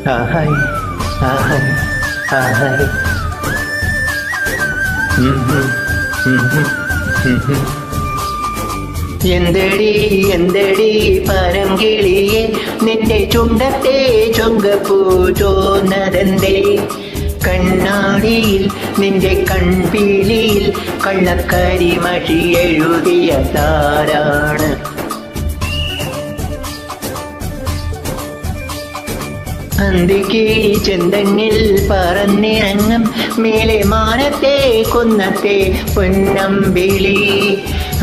ആഹായ് ആഹായ് ആഹായ് എന്തടി എന്തടി പരംകിളിയെ നിന്റെ ചുണ്ടത്തെ ചുങ്കപ്പൂ ചോന്നതെന്തേ കണ്ണാടിയിൽ നിന്റെ കൺപീലിയിൽ കള്ളക്കരിമഷി എഴുതിയ താരാണ് അന്തിക്ക് ചെന്തങ്ങിൽ പറന്നിറങ്ങും മേലെ മാനത്തെ കുന്നത്തെ പൊന്നമ്പിളി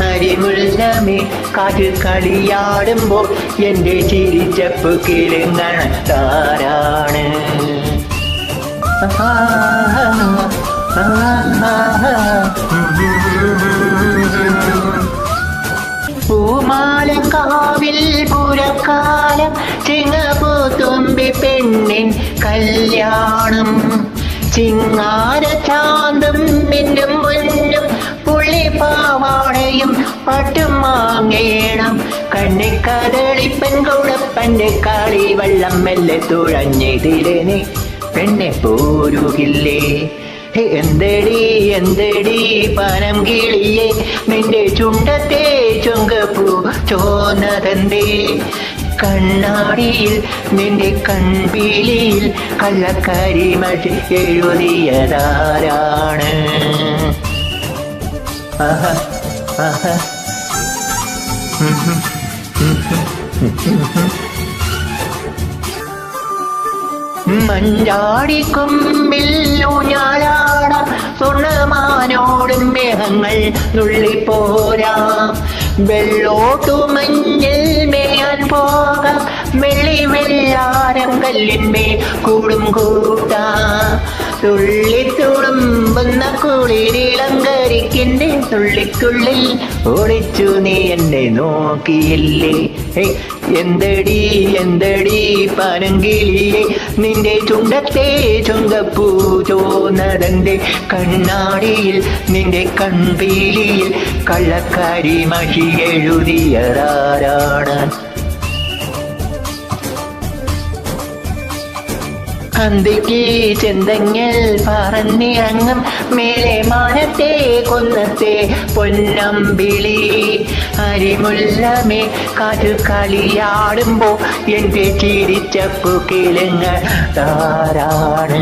അരിമുള്ളമേ കാറ്റിൽ കളിയാടുമ്പോൾ എൻ്റെ ചിരിച്ചപ്പ് കിളുങ്ങണ താരാണ് പൂമാലക്കാവിൽ പുരക്കാലം ചിങ്ങപ്പൂത്തുമ്പി പെണ്ണിൻ കല്യാണം ചിങ്ങാരചാന്തം മിന്നും പൊന്നും പുള്ളിപ്പാവാടയും പട്ടും വാങ്ങേണം കണ്ണിക്കതളിപ്പൻ കുടപ്പൻ്റെ കളി വെള്ളം മെല്ലെ തുഴഞ്ഞെതിരനെ പെണ്ണെ പോരുകില്ലേ എന്തടി എന്തടി പനം കിളിയെ നിന്റെ ചുണ്ടത്തെ ചുങ്കപ്പൂ ചോന്നതെന്തേ കണ്ണാടിയിൽ നിന്റെ കൺപീലിയിൽ കള്ളക്കരിമഷി എഴുതിയതാരാണ് ആഹാ ആഹാ മഞ്ചാടിക്കൊമ്പിൽ ഊഞ്ഞാലാടാം സ്വർണ്ണമാനോടും മേഘങ്ങൾ നുള്ളിപ്പോരാം വെള്ളോട്ടു മഞ്ഞിൽ മേയാൻ പോകാം വെള്ളി വെള്ളാരം കല്ലിന്മേ കൂടും കൂട്ടാം തുള്ളിത്തുളുമ്പുന്ന കുളിരിളങ്കരിക്കിൻ്റെ തുള്ളിക്കുള്ളിൽ ഒളിച്ചു നീ എന്നെ നോക്കിയില്ലേ എന്തടി എന്തടി പനങ്കിളിയെ നിന്റെ ചുണ്ടത്തെ ചുങ്കപ്പൂ ചോന്നതെന്റെ കണ്ണാടിയിൽ നിന്റെ കൺപീലിയിൽ കള്ളക്കരിമഷി എഴുതിയതാരാണ് അന്തിക്ക് ചെന്തങ്ങൽ പറന്നിറങ്ങും മേലെ മാനത്തെ കുന്നത്തെ പൊന്നമ്പിളി അരിമുല്ലമേ കാറ്റു കളിയാടുമ്പോ എൻ്റെ ചിരിച്ചപ്പു കിളുങ്ങ താരാണ്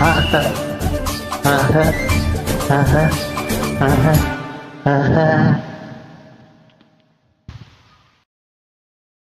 ആഹാ ആഹാ ആഹാ ആഹാ ആഹാ